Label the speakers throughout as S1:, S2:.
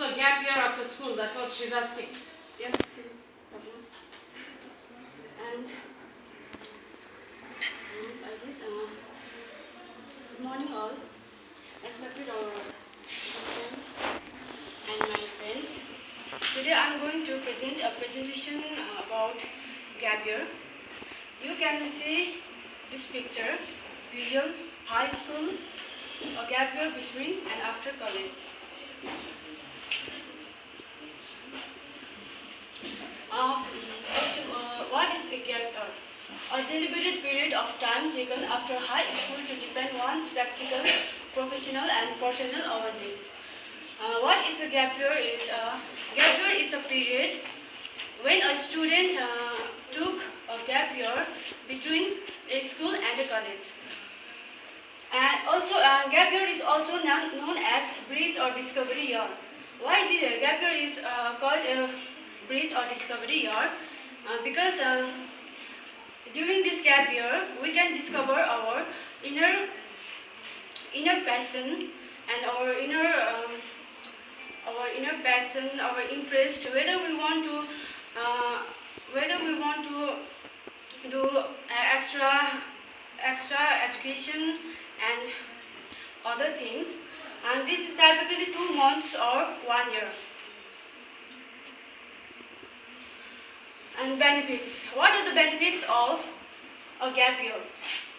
S1: the gap year after school? That's what she's asking.
S2: Yes, and I guess good morning all. Respected our friend and my friends. Today I am going to present a presentation about gap year. You can see this picture, visual high school, a gap year between and after college. What is a gap year? A deliberate period of time taken after high school to deepen one's practical, professional and personal awareness. What is a gap year? Gap year is a period when a student took a gap year between a school and a college. And also, gap year is also known as bridge or discovery year. Why the gap year is called a bridge or discovery year? Because during this gap year, we can discover our inner passion and our inner passion, our interest, whether we want to do extra education and other things. And this is typically 2 months or 1 year. And benefits. What are the benefits of a gap year?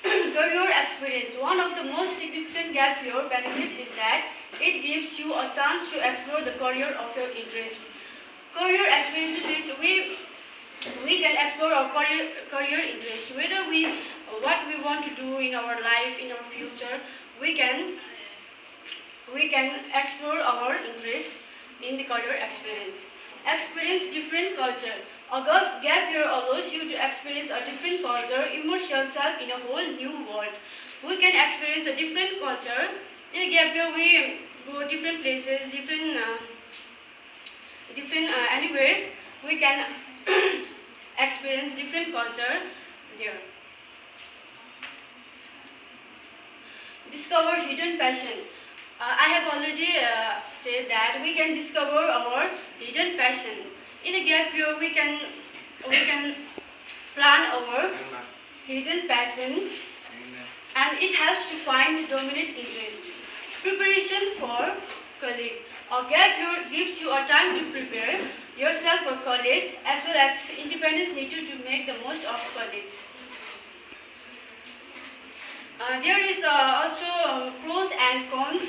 S2: Career experience. One of the most significant gap year benefits is that it gives you a chance to explore the career of your interest. Career experience is we can explore our career interest. Whether what we want to do in our life, in our future, we can explore our interest in the career experience. Experience different culture. A gap year allows you to experience a different culture, immerse yourself in a whole new world. We can experience a different culture. In a gap year, we go different places, anywhere. We can experience different culture there. Discover hidden passion. I have already said that we can discover our hidden passion. In a gap year, we can plan our hidden passion, and it helps to find dominant interest. Preparation for college. A gap year gives you a time to prepare yourself for college as well as independence needed to make the most of college. There is also pros and cons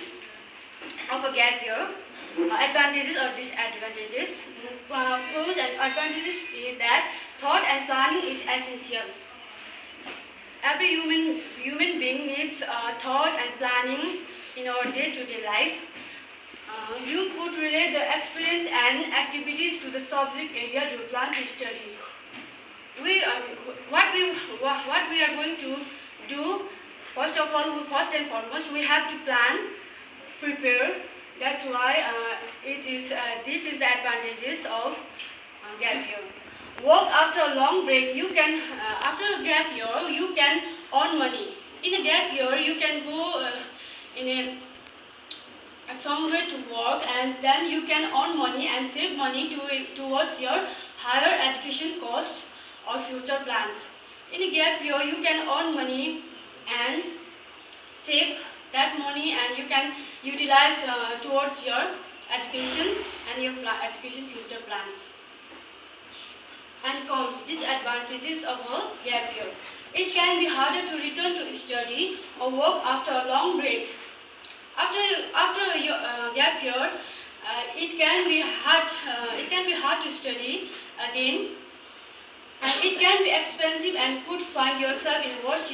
S2: of a gap year. Advantages or disadvantages. Pros and advantages is that thought and planning is essential. Every human being needs thought and planning in our day-to-day life. You could relate the experience and activities to the subject area you plan to study. What we are going to do, first of all, first and foremost, we have to plan, prepare. That's why this is the advantages of gap year. Work after a long break. You can after a gap year you can earn money. In a gap year you can go somewhere to work, and then you can earn money and save money towards your higher education cost or future plans. In a gap year you can earn money and save that money, and you can utilize towards your education and your education future plans. And cons, disadvantages of a gap year. It can be harder to return to study or work after a long break. After your gap year, it can be hard to study again, and it can be expensive and could find yourself in a worse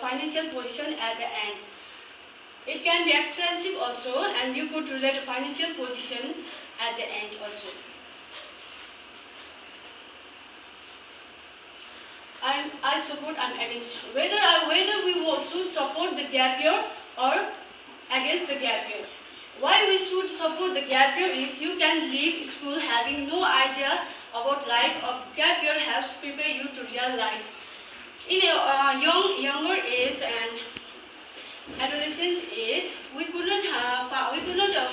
S2: financial position at the end. It can be expensive also, and you could relate a financial position at the end also. I support and against. Whether we should support the gap year or against the gap year. Why we should support the gap year is you can leave school having no idea about life. A gap year helps prepare you to real life. In a younger age and adolescence age, we could not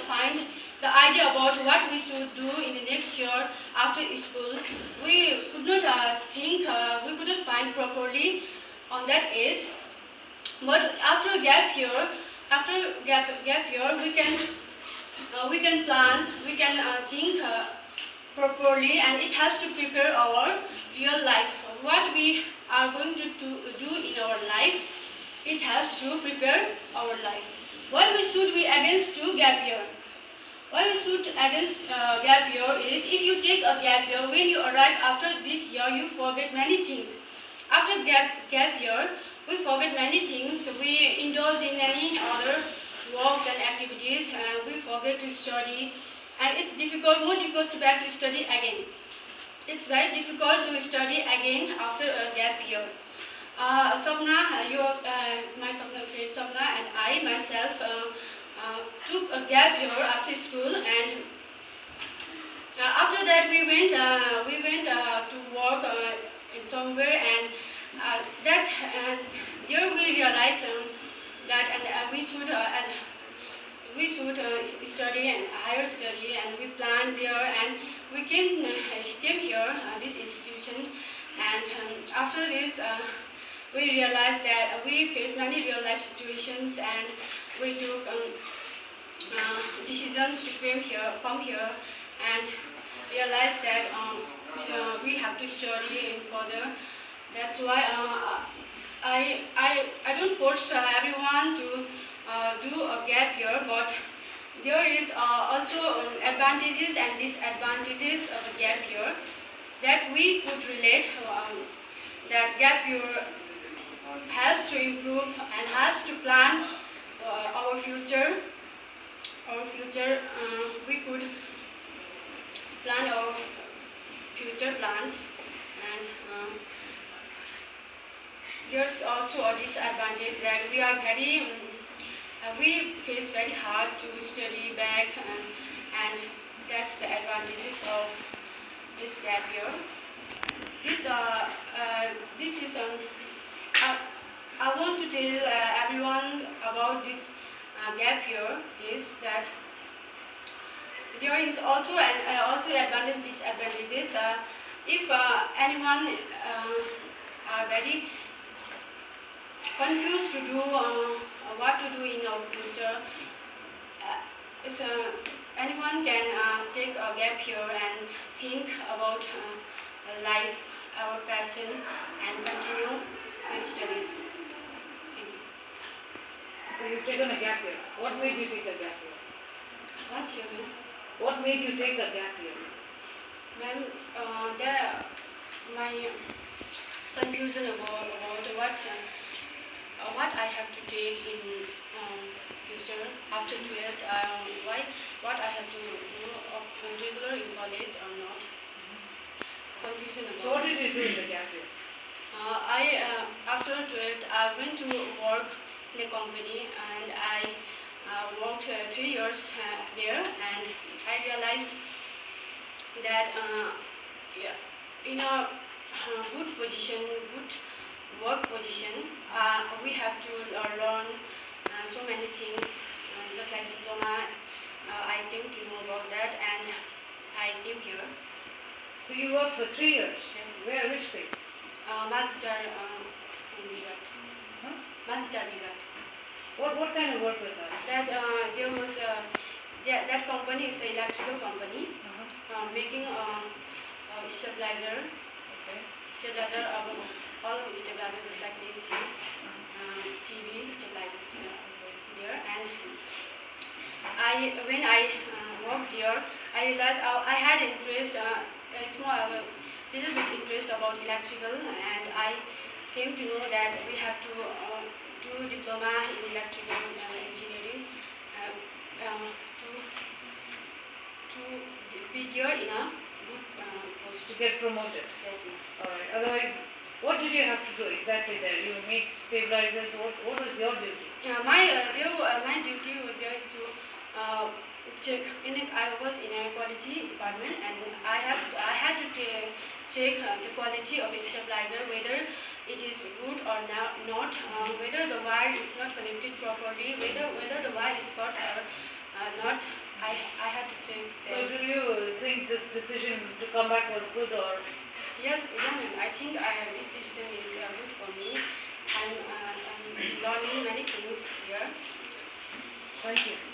S2: find the idea about what we should do in the next year after school. We could not we could not find properly on that age. But after gap year, we can plan, we can think properly, and it helps to prepare our real life. What we are going to do in our life, it helps to prepare our life. Why we should we against to gap year? Why we should against gap year is if you take a gap year, when you arrive after this year, you forget many things. After gap year, we forget many things. We indulge in any other works and activities, and we forget to study, and it's more difficult to back to study again. It's very difficult to study again after a gap year. Sapna, my Sapna friend Sapna, and I myself took a gap year after school, and after that we went to work in somewhere, and there we realized that we should study and higher study, and we planned there, and we came here this institution, and after this we realized that we faced many real life situations, and we took decisions to come here, and realized that we have to study further. That's why I don't force everyone to do a gap year, but there is also advantages and disadvantages of a gap year that we could relate. That gap year helps to improve and helps to plan our future. We could plan our future plans, and there's also a disadvantage that we face very hard to study back, and that's the advantages of this gap year. I want to tell everyone about this gap year is that there is also advantages, disadvantages. If anyone are very confused to do what to do in our future, anyone can take a gap year and think about life, our passion, and continue studies.
S1: So you've taken a gap year. What made you take a gap year?
S2: What's your name?
S1: What made you take a gap year?
S2: Ma'am, my confusion about what I have to take in future after 12th, what I have to do regular in college or not. Confusion about.
S1: So what did you do in the gap year?
S2: After 12th, I went to work in a company, and I worked 3 years there, and I realized that in a good position, good work position, we have to learn so many things, just like diploma. I came to know about that, and I came here.
S1: So you worked for 3 years?
S2: Yes.
S1: Where, which place?
S2: Master Virat.
S1: Huh?
S2: Master Virat.
S1: What kind of work was that?
S2: There was that company is an electrical company, making stabilizer.
S1: Okay.
S2: Stabilizer of all stabilizers just like this here. TV stabilizers there, and when I worked here, I realized I had interest, little bit interest about electrical, and I came to know that we have to do diploma in electrical engineering to be here in a good post.
S1: To get promoted?
S2: Yes, ma'am.
S1: Alright. Otherwise, what did you have to do exactly there? You make stabilizers. What was your duty?
S2: My duty was just to check. I was in a quality department, and I had to check the quality of a stabilizer, whether it is good or not, whether the wire is not connected properly, whether the wire is cut or not. I had to think.
S1: So
S2: Then.
S1: do you think this decision to come back was good or?
S2: Yes, yeah, ma'am. I think this decision is good for me. I'm learning many things here.
S1: Thank you.